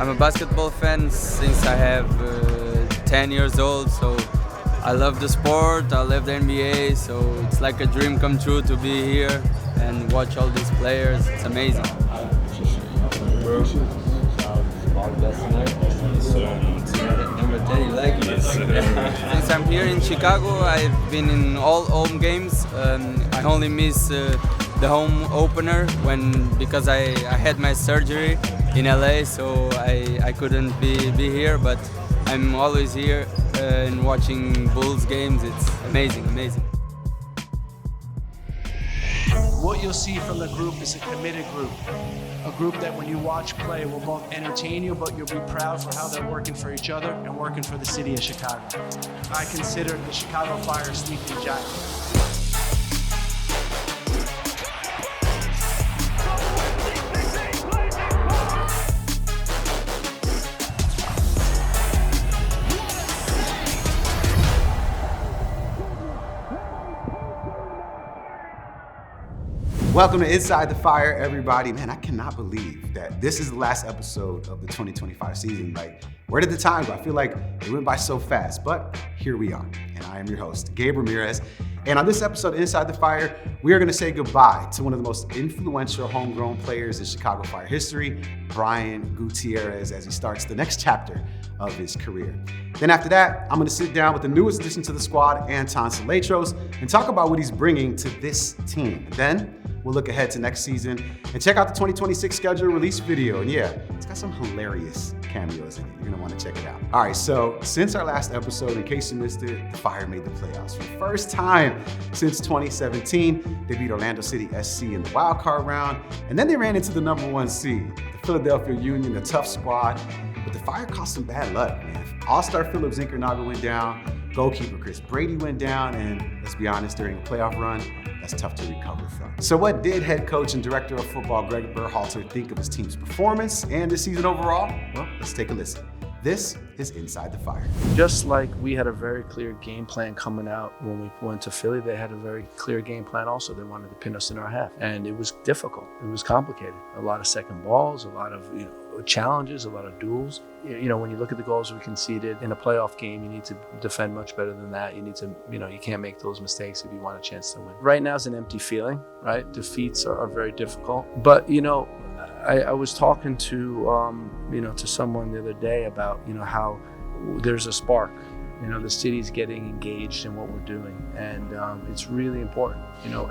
I'm a basketball fan since I have 10 years old, so I love the sport, I love the NBA, so it's like a dream come true to be here and watch all these players. It's amazing. Number 10, you like it? Since I'm here in Chicago, I've been in all home games. I only miss the home opener because I had my surgery in LA, so I couldn't be here, but I'm always here and watching Bulls games. It's amazing. What you'll see from the group is a committed group. A group that when you watch play will both entertain you, but you'll be proud for how they're working for each other and working for the city of Chicago. I consider the Chicago Fire sleeping giants. Welcome to Inside the Fire, everybody. Man, I cannot believe that this is the last episode of the 2025 season. Like, where did the time go? I feel like it went by so fast, but here we are. And I am your host, Gabe Ramirez. And on this episode of Inside the Fire, we are going to say goodbye to one of the most influential homegrown players in Chicago Fire history, Brian Gutierrez, as he starts the next chapter of his career. Then after that, I'm going to sit down with the newest addition to the squad, Anton Catros, and talk about what he's bringing to this team. Then we'll look ahead to next season and check out the 2026 schedule release video. And yeah, it's got some hilarious cameos in it. You're gonna wanna check it out. All right, so since our last episode, in case you missed it, the Fire made the playoffs for the first time since 2017. They beat Orlando City SC in the wild card round, and then they ran into the number 1 seed, the Philadelphia Union, a tough squad. But the Fire caused some bad luck, man. All-star Philip Zinkernager went down, goalkeeper Chris Brady went down, and let's be honest, during a playoff run, that's tough to recover from. So what did head coach and director of football Greg Berhalter think of his team's performance and this season overall? Well, let's take a listen. This is Inside the Fire. Just like we had a very clear game plan coming out when we went to Philly, they had a very clear game plan also. They wanted to pin us in our half. And it was difficult. It was complicated. A lot of second balls, a lot of challenges, a lot of duels. When you look at the goals we conceded in a playoff game, you need to defend much better than that. You need to, you can't make those mistakes if you want a chance to win. Right now is an empty feeling, right? Defeats are very difficult. But, I was talking to someone the other day about, how there's a spark. The city's getting engaged in what we're doing, and it's really important.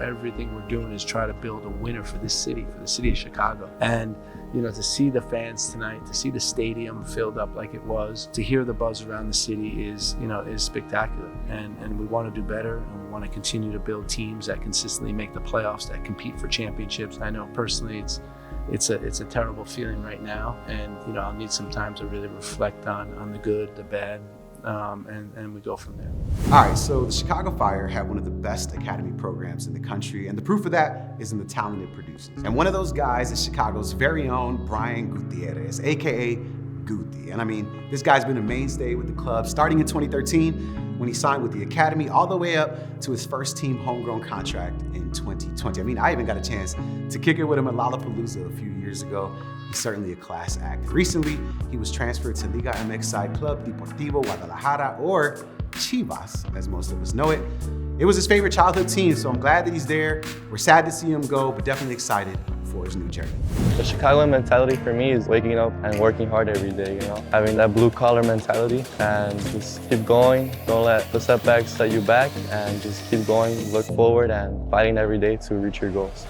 Everything we're doing is try to build a winner for this city, for the city of Chicago. And to see the fans tonight, to see the stadium filled up like it was, to hear the buzz around the city is spectacular. And we want to do better, and we want to continue to build teams that consistently make the playoffs, that compete for championships. I know personally it's a terrible feeling right now, and I'll need some time to really reflect on the good, the bad, and we go from there. All right, so the Chicago Fire have one of the best academy programs in the country, and the proof of that is in the talent it produces. And one of those guys is Chicago's very own Brian Gutierrez, aka Guti. And I mean, this guy's been a mainstay with the club starting in 2013 when he signed with the academy all the way up to his first team homegrown contract in 2020. I mean, I even got a chance to kick it with him at Lollapalooza a few years ago. He's certainly a class act. Recently, he was transferred to Liga MX side Club Deportivo Guadalajara, or Chivas, as most of us know it. It was his favorite childhood team, so I'm glad that he's there. We're sad to see him go, but definitely excited for his new journey. The Chicagoan mentality for me is waking up and working hard every day, having that blue collar mentality and just keep going. Don't let the setbacks set you back, and just keep going, look forward, and fighting every day to reach your goals.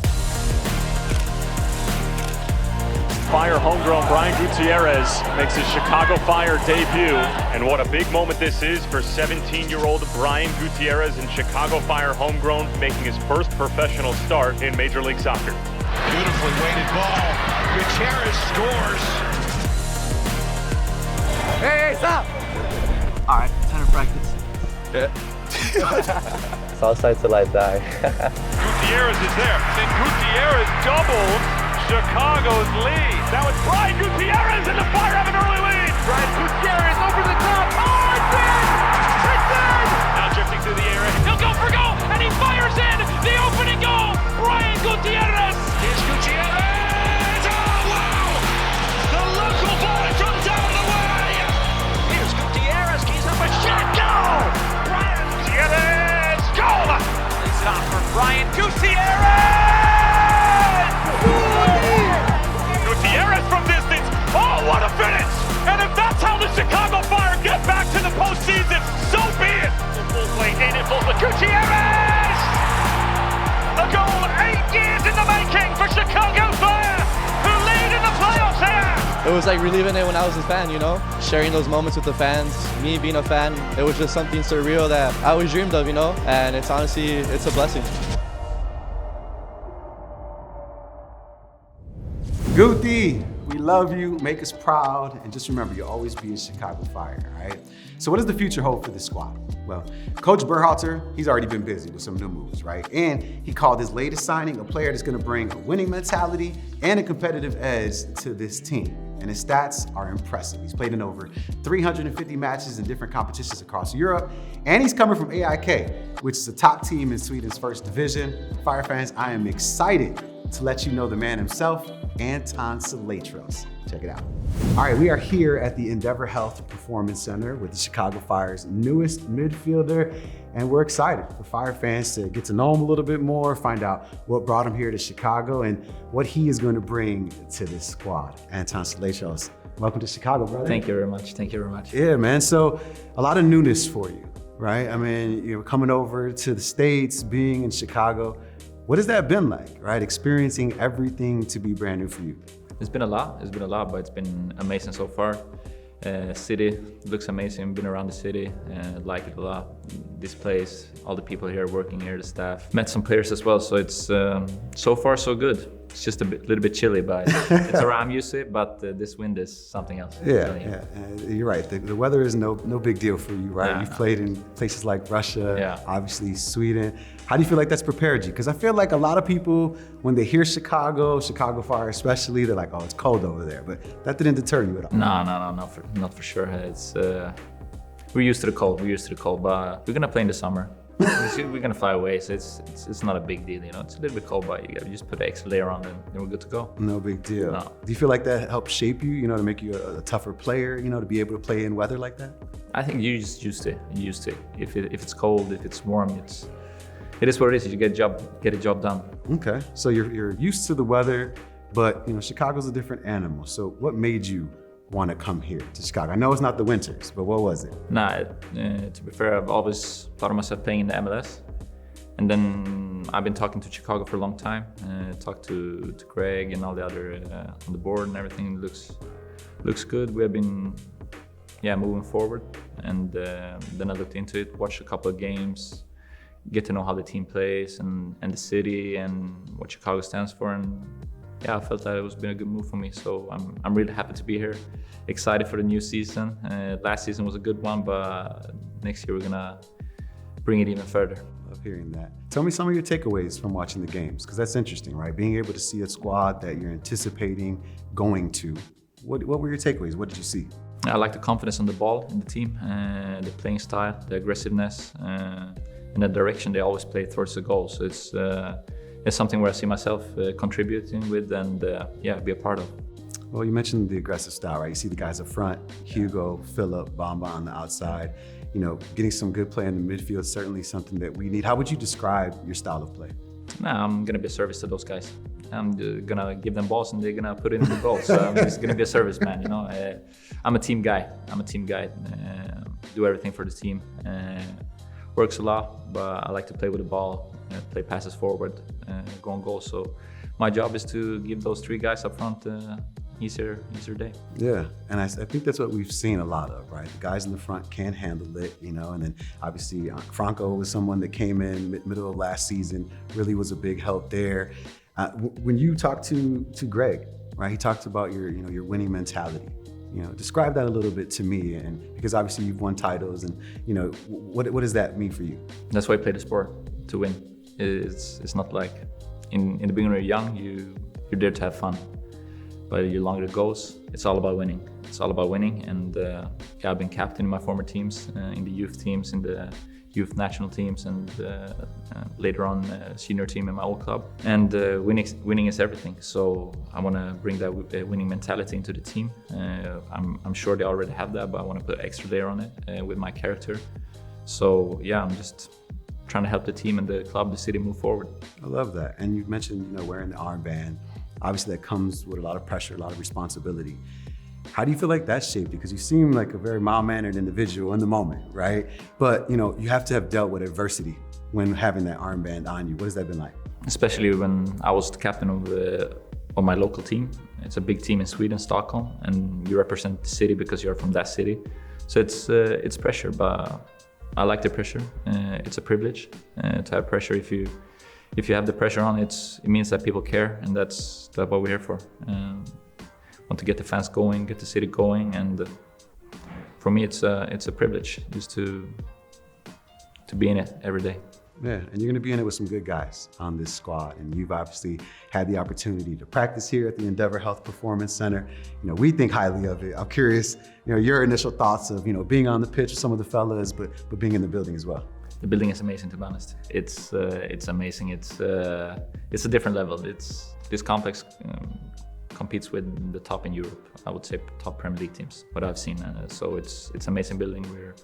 Fire homegrown Brian Gutierrez makes his Chicago Fire debut. And what a big moment this is for 17-year-old Brian Gutierrez in Chicago Fire homegrown, making his first professional start in Major League Soccer. Beautifully weighted ball. Gutierrez scores. Hey, stop! All right, time to practice. Yeah. Southside till I die. Gutierrez is there. Then Gutierrez doubled Chicago's lead. Now it's Brian Gutierrez, and the Fire have an early lead. Brian Gutierrez over the top. Oh, it's in! It's in! Now drifting through the air. He'll go for goal, and he fires in the opening goal. Brian Gutierrez. Here's Gutierrez. Oh, wow! The local boy from it was like reliving it when I was a fan, you know? Sharing those moments with the fans, me being a fan, it was just something surreal that I always dreamed of, you know? And it's honestly, it's a blessing. Guti, we love you, make us proud, and just remember, you'll always be a Chicago Fire, all right? So what does the future hold for this squad? Well, Coach Berhalter, he's already been busy with some new moves, right? And he called his latest signing a player that's gonna bring a winning mentality and a competitive edge to this team. And his stats are impressive. He's played in over 350 matches in different competitions across Europe, and he's coming from AIK, which is a top team in Sweden's first division. Fire fans, I am excited to let you know the man himself, Anton Catros. Check it out. All right, we are here at the Endeavor Health Performance Center with the Chicago Fire's newest midfielder, and we're excited for Fire fans to get to know him a little bit more, find out what brought him here to Chicago and what he is going to bring to this squad. Anton Catros, welcome to Chicago, brother. Thank you very much. Thank you very much. Yeah, man. So a lot of newness for you, right? I mean, you're coming over to the States, being in Chicago. What has that been like, right? Experiencing everything to be brand new for you. It's been a lot, but it's been amazing so far. City looks amazing, been around the city, like it a lot. This place, all the people here working here, the staff. Met some players as well, so it's so far so good. It's just a little bit chilly, but it's around, I'm used to it, but this wind is something else. Yeah. You're right. The weather is no big deal for you, right? Yeah. You've played in places like Russia, Yeah. obviously Sweden. How do you feel like that's prepared you? Because I feel like a lot of people, when they hear Chicago Fire especially, they're like, oh, it's cold over there. But that didn't deter you at all. No, not for sure. It's we're used to the cold. But we're gonna play in the summer. We're gonna fly away, so it's not a big deal, you know. It's a little bit cold, but you gotta just put an extra layer on, and then we're good to go. No big deal. No. Do you feel like that helped shape you, to make you a tougher player, to be able to play in weather like that? I think you just used to. If it's cold, if it's warm, it is what it is. You get a job done. Okay, so you're used to the weather, but Chicago's a different animal. So what made you want to come here to Chicago? I know it's not the winters, but what was it? Nah, to be fair, I've always thought of myself playing in the MLS. And then I've been talking to Chicago for a long time. Talked to Greg and all the other on the board, and everything looks good. We have been moving forward. And then I looked into it, watched a couple of games, get to know how the team plays and the city and what Chicago stands for. And I felt that it was been a good move for me, so I'm really happy to be here. Excited for the new season. Last season was a good one, but next year we're gonna bring it even further. Love hearing that. Tell me some of your takeaways from watching the games, because that's interesting, right? Being able to see a squad that you're anticipating going to. What were your takeaways? What did you see? I like the confidence on the ball in the team, the playing style, the aggressiveness, and the direction they always play towards the goal. So it's something where I see myself contributing with and be a part of. Well, you mentioned the aggressive style, right? You see the guys up front, Hugo, Phillip, Bamba on the outside. Getting some good play in the midfield is certainly something that we need. How would you describe your style of play? I'm gonna be a service to those guys. I'm gonna give them balls and they're gonna put it in the goal. So I'm just gonna be a service man, I'm a team guy. Do everything for the team. Works a lot, but I like to play with the ball, play passes forward, go on goal. So my job is to give those three guys up front easier day. Yeah, and I think that's what we've seen a lot of, right? The guys in the front can handle it, and then obviously Franco was someone that came in middle of last season, really was a big help there. When you talked to Greg, right, he talked about your winning mentality. Describe that a little bit to me, and because obviously you've won titles, and what does that mean for you? That's why I play the sport, to win. It's not like in the beginning when you're young, you're there to have fun. But the longer it goes, it's all about winning. And I've been captain in my former teams, in the youth teams, in the youth national teams, and later on senior team in my old club. And winning is everything. So I want to bring that winning mentality into the team. I'm sure they already have that, but I want to put an extra layer on it with my character. So I'm just trying to help the team and the club, the city move forward. I love that. And you mentioned wearing the armband. Obviously that comes with a lot of pressure, a lot of responsibility. How do you feel like that shaped you? Because you seem like a very mild-mannered individual in the moment, right? But you have to have dealt with adversity when having that armband on you. What has that been like? Especially when I was the captain of of my local team. It's a big team in Sweden, Stockholm, and you represent the city because you're from that city. So it's pressure, but I like the pressure. It's a privilege to have pressure. If you have the pressure on, it means that people care, and that's what we're here for. Want to get the fans going, get the city going, and for me, it's a privilege just to be in it every day. Yeah, and you're going to be in it with some good guys on this squad, and you've obviously had the opportunity to practice here at the Endeavor Health Performance Center. We think highly of it. I'm curious, your initial thoughts of being on the pitch with some of the fellas, but being in the building as well. The building is amazing, to be honest. It's amazing. It's a different level. This complex competes with the top in Europe. I would say top Premier League teams, what I've seen. So it's amazing building. We're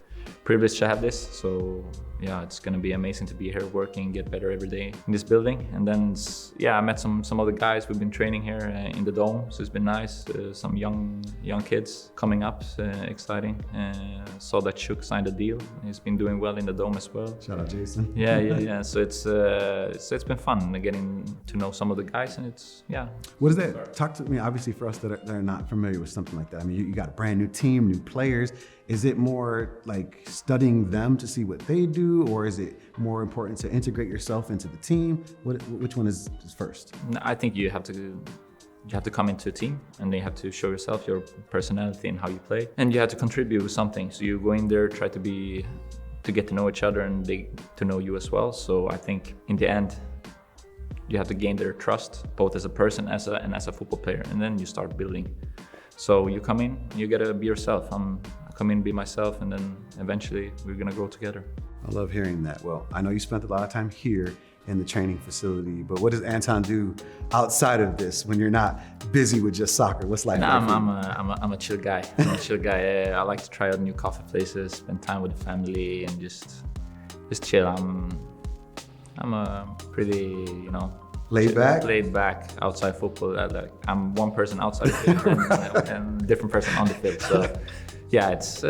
privileged to have this. So yeah, it's gonna be amazing to be here working, get better every day in this building. And then I met some other guys. We've been training here in the dome, so it's been nice. Some young kids coming up, exciting. Saw that Shook signed a deal. He's been doing well in the dome as well. Shout out Jason. Yeah. So it's been fun getting to know some of the guys, and What is that? Talk to me. Obviously, for us that are not familiar with something like that. I mean, you got a brand new team, new players. Is it more like studying them to see what they do, or is it more important to integrate yourself into the team? Which one is first? I think you have to come into a team, and then you have to show yourself your personality and how you play, and you have to contribute with something. So you go in there, try to get to know each other, and they to know you as well. So I think in the end, you have to gain their trust, both as a person and as a football player, and then you start building. So you come in, you gotta be yourself. I come in, be myself, and then eventually we're gonna grow together. I love hearing that. Well, I know you spent a lot of time here in the training facility, but what does Anton do outside of this when you're not busy with just soccer? What's life like? I'm a chill guy. I like to try out new coffee places, spend time with the family, and just chill. I'm a pretty, laid back outside football. I'm one person outside the field and a different person on the field. So yeah, it's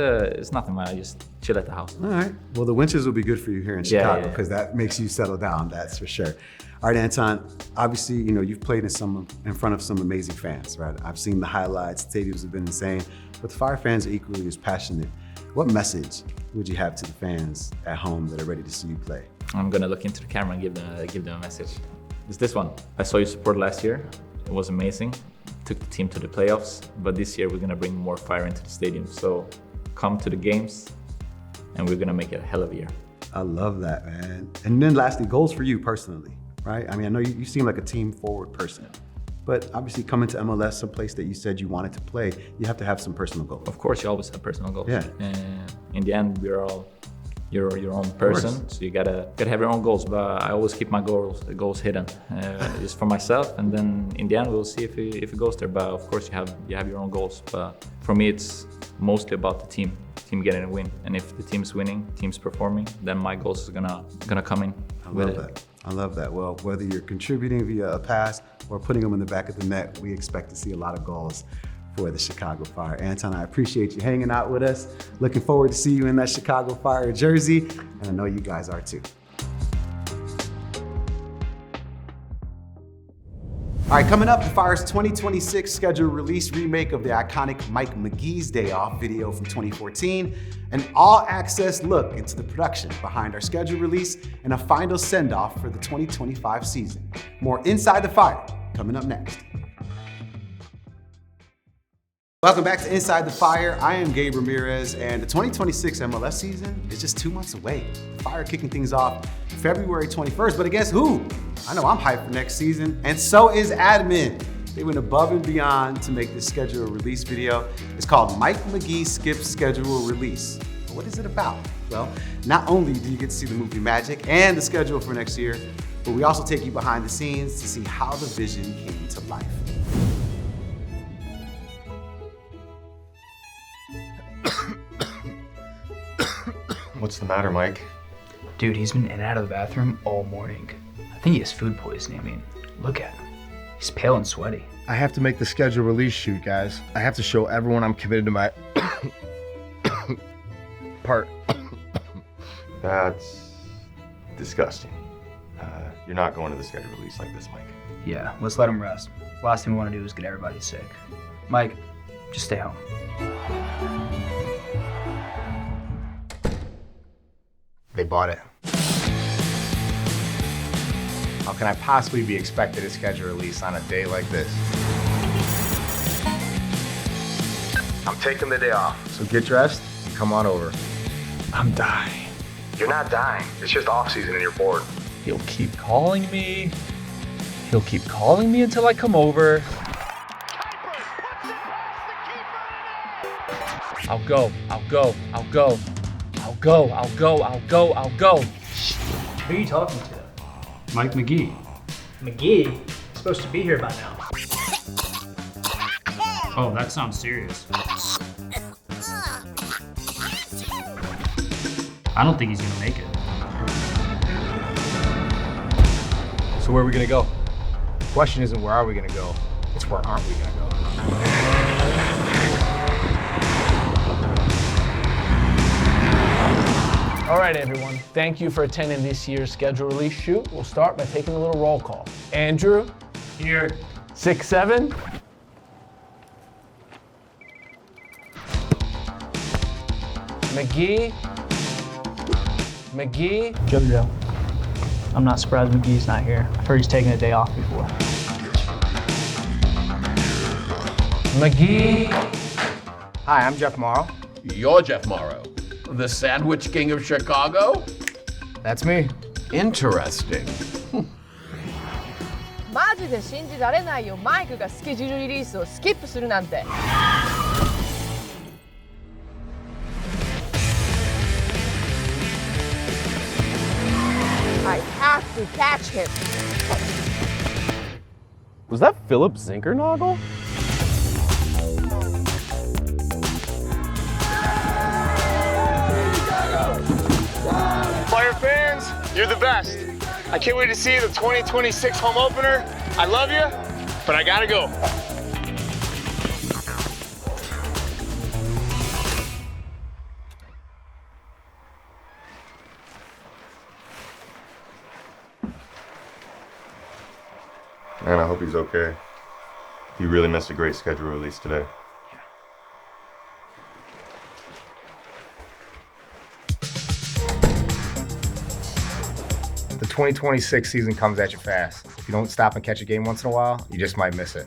nothing, man. I just chill at the house. All right. Well, the winches will be good for you here in Chicago because that makes you settle down. That's for sure. All right, Anton. Obviously, you've played in front of some amazing fans, right? I've seen the highlights. Stadiums have been insane, but the Fire fans are equally as passionate. What message would you have to the fans at home that are ready to see you play? I'm gonna look into the camera and give them a message. It's this one. I saw your support last year. It was amazing. Took the team to the playoffs, but this year we're gonna bring more fire into the stadium. So come to the games, and we're gonna make it a hell of a year. I love that, man. And then lastly, goals for you personally, right? I mean, I know you seem like a team forward person, but obviously coming to MLS, some place that you said you wanted to play, you have to have some personal goals. Of course, you always have personal goals. Yeah. In the end, we're all your own person, so you gotta have your own goals. But I always keep my goals hidden, just for myself. And then in the end, we'll see if it goes there. But of course, you have your own goals. But for me, it's mostly about the team getting a win. And if the team's winning, team's performing, then my goals is gonna come in. I love that. Well, whether you're contributing via a pass or putting them in the back of the net, we expect to see a lot of goals for the Chicago Fire. Anton, I appreciate you hanging out with us. Looking forward to see you in that Chicago Fire jersey, and I know you guys are too. All right, coming up, the Fire's 2026 schedule release remake of the iconic Mike McGee's Day Off video from 2014, an all-access look into the production behind our schedule release, and a final send-off for the 2025 season. More Inside the Fire coming up next. Welcome back to Inside the Fire. I am Gabe Ramirez, and the 2026 MLS season is just 2 months away. The Fire kicking things off February 21st, but guess who? I know I'm hyped for next season, and so is admin. They went above and beyond to make this schedule release video. It's called Mike McGee Skips Schedule Release. But what is it about? Well, not only do you get to see the movie magic and the schedule for next year, but we also take you behind the scenes to see how the vision came to life. What's the matter, Mike? Dude, he's been in and out of the bathroom all morning. I think he has food poisoning. I mean, look at him. He's pale and sweaty. I have to make the schedule release shoot, guys. I have to show everyone I'm committed to my part. That's disgusting. You're not going to the schedule release like this, Mike. Yeah, let's let him rest. Last thing we want to do is get everybody sick. Mike, just stay home. They bought it. How can I possibly be expected to schedule a release on a day like this? I'm taking the day off, so get dressed and come on over. I'm dying. You're not dying. It's just off season and you're bored. He'll keep calling me. He'll keep calling me until I come over. I'll go. Who are you talking to? Mike McGee. McGee? He's supposed to be here by now. Oh, that sounds serious. I don't think he's gonna make it. So where are we gonna go? The question isn't where are we gonna go, it's where aren't we gonna go? All right, everyone. Thank you for attending this year's schedule release shoot. We'll start by taking a little roll call. Andrew? Here. 6'7". McGee? JoJo. I'm not surprised McGee's not here. I've heard he's taken a day off before. McGee? Hi, I'm Jeff Morrow. You're Jeff Morrow, the Sandwich King of Chicago? That's me. Interesting. マジで信じられないよ。マイクがスケジュールリリースをスキップするなんて。I have to catch him. Was that Philip Zinkernagel? Fire fans, you're the best. I can't wait to see the 2026 home opener. I love you, but I gotta go. Man, I hope he's okay. He really missed a great schedule release today. The 2026 season comes at you fast. If you don't stop and catch a game once in a while, you just might miss it.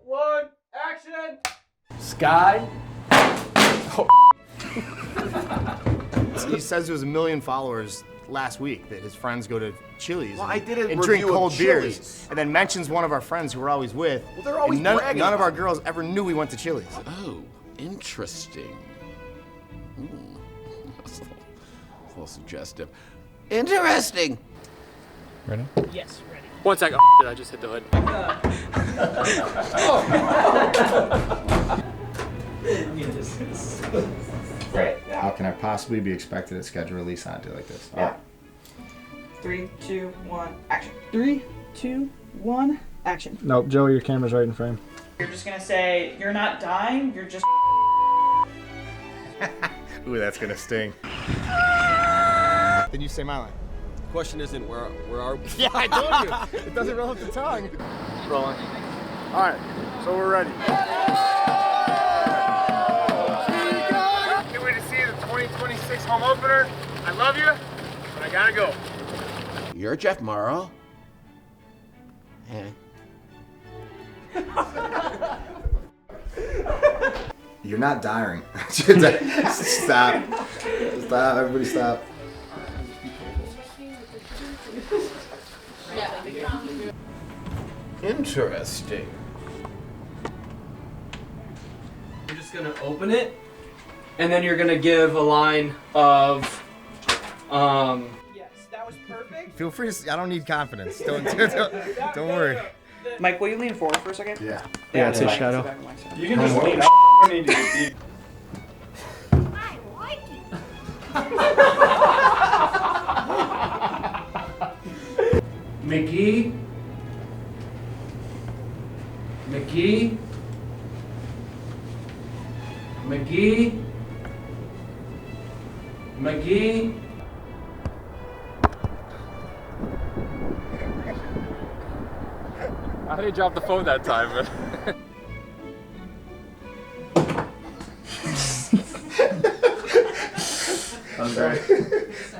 One, action! Sky? He says there's 1 million followers last week that his friends go to Chili's I did a and drink review of cold Chili's. beers, and then mentions one of our friends who we're always with. Well, they're always and none bragging of about our it. girls ever knew we went to Chili's. Oh, interesting. That's a little suggestive. Interesting. Ready? Yes, ready. 1 second. Oh, I just hit the hood. Great. How can I possibly be expected to schedule a release on a day like this? Yeah. 3, 2, 1, action. 3, 2, 1, action. Nope, Joe, your camera's right in frame. You're just gonna say, you're not dying, you're just. Ooh, that's gonna sting. Then you say my line. The question isn't where are we? Yeah, I told you. It doesn't roll off the tongue. Rolling. All right, so we're ready. Can't wait to see the 2026 home opener. I love you, but I gotta go. You're Jeff Morrow. Eh. You're not dying. Stop. Stop. Everybody stop. Interesting. You're just gonna open it, and then you're gonna give a line of, Yes, that was perfect. Feel free to. I don't need confidence. Don't worry. Mike, will you lean forward for a second? Yeah. Yeah, it's his shadow. You can just lean up. I need to McGee? McGee? McGee? McGee. I didn't drop the phone that time, but. Sorry.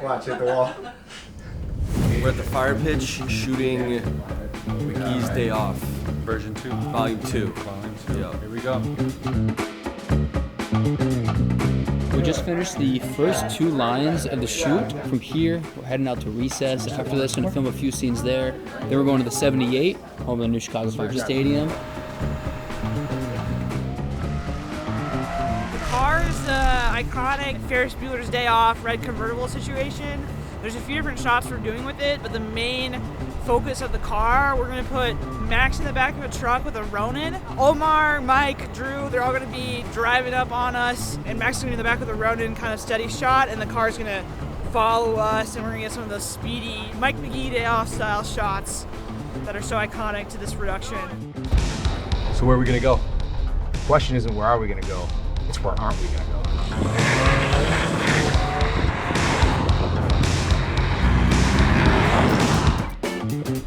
Watch, hit the wall. We're at the fire pitch shooting McGee's Day Off. Version 2. Volume 2. Yeah. Here we go. We just finished the first 2 lines of the shoot. From here, we're heading out to recess. After this, we're gonna film a few scenes there. Then we're going to the 78, home of the new Chicago Fire Stadium. The car is the iconic Ferris Bueller's Day Off red convertible situation. There's a few different shots we're doing with it, but the main focus of the car, we're gonna put Max in the back of a truck with a Ronin. Omar, Mike, Drew, they're all gonna be driving up on us, and Max is gonna be in the back with a Ronin kind of steady shot, and the car's gonna follow us, and we're gonna get some of those speedy Mike McGee Day Off style shots that are so iconic to this production. So where are we gonna go? The question isn't where are we gonna go, it's where aren't we gonna go?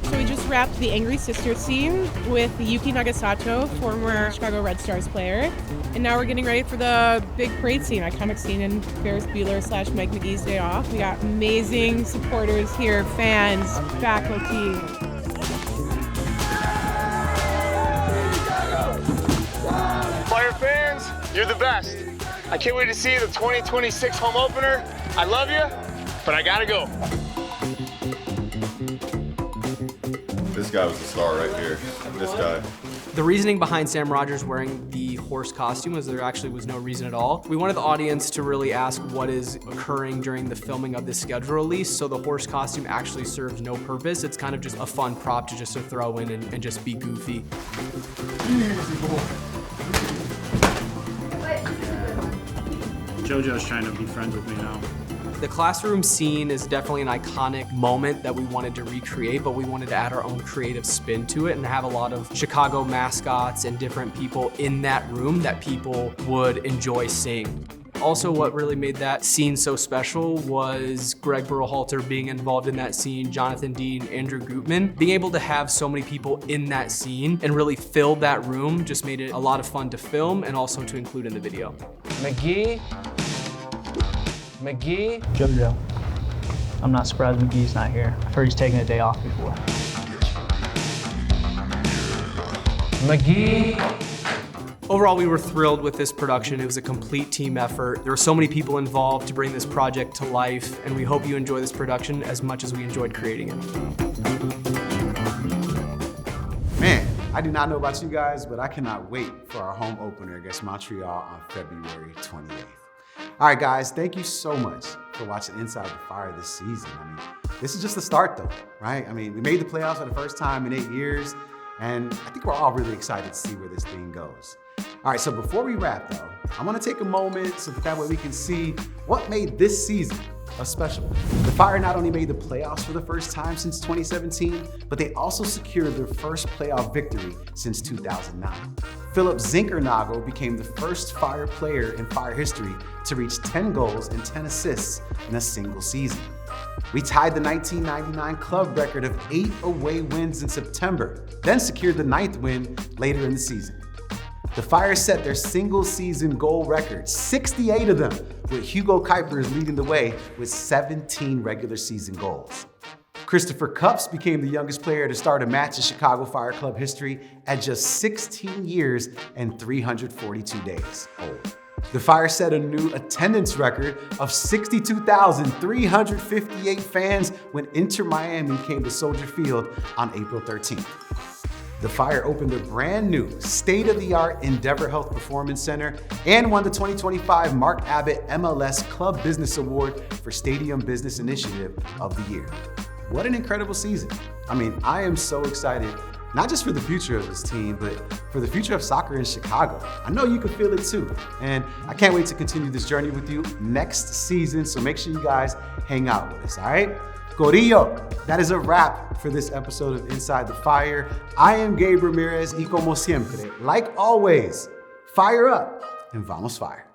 So we just wrapped the Angry Sister scene with Yuki Nagasato, former Chicago Red Stars player. And now we're getting ready for the big parade scene, iconic scene in Ferris Bueller / Mike McGee's Day Off. We got amazing supporters here, fans, faculty. Fire fans, you're the best. I can't wait to see the 2026 home opener. I love you, but I gotta go. This guy was the star right here. This guy. The reasoning behind Sam Rogers wearing the horse costume was there actually was no reason at all. We wanted the audience to really ask what is occurring during the filming of this schedule release, so the horse costume actually serves no purpose. It's kind of just a fun prop to just to throw in and just be goofy. JoJo's trying to be friends with me now. The classroom scene is definitely an iconic moment that we wanted to recreate, but we wanted to add our own creative spin to it and have a lot of Chicago mascots and different people in that room that people would enjoy seeing. Also, what really made that scene so special was Greg Berhalter being involved in that scene, Jonathan Dean, Andrew Gutman. Being able to have so many people in that scene and really fill that room just made it a lot of fun to film and also to include in the video. McGee. JoJo. I'm not surprised McGee's not here. I've heard he's taken a day off before. McGee. Overall, we were thrilled with this production. It was a complete team effort. There were so many people involved to bring this project to life, and we hope you enjoy this production as much as we enjoyed creating it. Man, I do not know about you guys, but I cannot wait for our home opener against Montreal on February 28th. All right, guys, thank you so much for watching Inside the Fire this season. I mean, this is just the start though, right? I mean, we made the playoffs for the first time in 8 years, and I think we're all really excited to see where this thing goes. All right, so before we wrap though, I wanna take a moment so that way we can see what made this season a special one. The Fire not only made the playoffs for the first time since 2017, but they also secured their first playoff victory since 2009. Philip Zinkernagel became the first Fire player in Fire history to reach 10 goals and 10 assists in a single season. We tied the 1999 club record of 8 away wins in September, then secured the 9th win later in the season. The Fire set their single season goal record, 68 of them, with Hugo Kuipers leading the way with 17 regular season goals. Christopher Cupps became the youngest player to start a match in Chicago Fire Club history at just 16 years and 342 days old. The Fire set a new attendance record of 62,358 fans when Inter Miami came to Soldier Field on April 13th. The Fire opened their brand new state-of-the-art Endeavor Health Performance Center and won the 2025 Mark Abbott MLS Club Business Award for Stadium Business Initiative of the Year. What an incredible season. I mean, I am so excited, not just for the future of this team, but for the future of soccer in Chicago. I know you can feel it too. And I can't wait to continue this journey with you next season, so make sure you guys hang out with us, all right? Corillo, that is a wrap for this episode of Inside the Fire. I am Gabe Ramirez, y como siempre, like always, fire up and vamos fire.